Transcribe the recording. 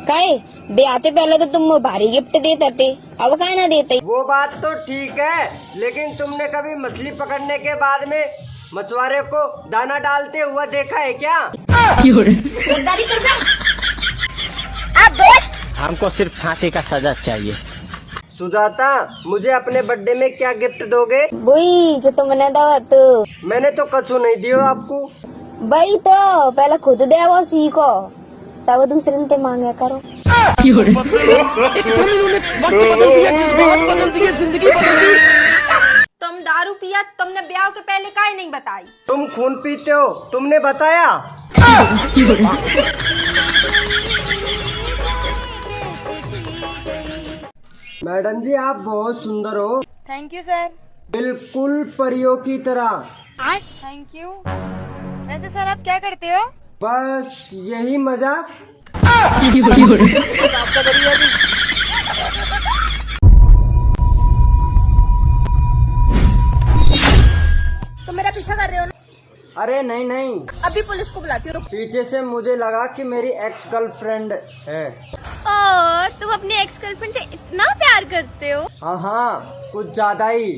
काहे बे आते पहले तो तुम भारी गिफ्ट देते थे, अब काहे ना देते। वो बात तो ठीक है, लेकिन तुमने कभी मछली पकड़ने के बाद में मछुआरे को दाना डालते हुआ देखा है क्या? हमको सिर्फ फांसी का सजा चाहिए। सुजाता, मुझे अपने बर्थडे में क्या गिफ्ट दोगे? वही जो तुमने दो तो। मैंने तो कछु नहीं दिया आपको। भाई तो पहले खुद दे वो सीखो, तब दूसरे ने मांगा करो। तुम दारू पिया, तुमने ब्याह के पहले काहे नहीं बताई? तुम खून पीते हो, तुमने बताया? मैडम जी, आप बहुत सुंदर हो। Thank you sir. बिल्कुल परियों की तरह। Thank you. वैसे सर आप क्या करते हो? बस यही मजाक। तुम मेरा पीछा कर रहे हो ना? अरे नहीं नहीं, अभी पुलिस को बुलाती हूँ। पीछे से मुझे लगा कि मेरी एक्स गर्लफ्रेंड है। ओह, तुम अपनी एक्स गर्लफ्रेंड से इतना प्यार करते हो? हाँ हाँ, कुछ ज्यादा ही।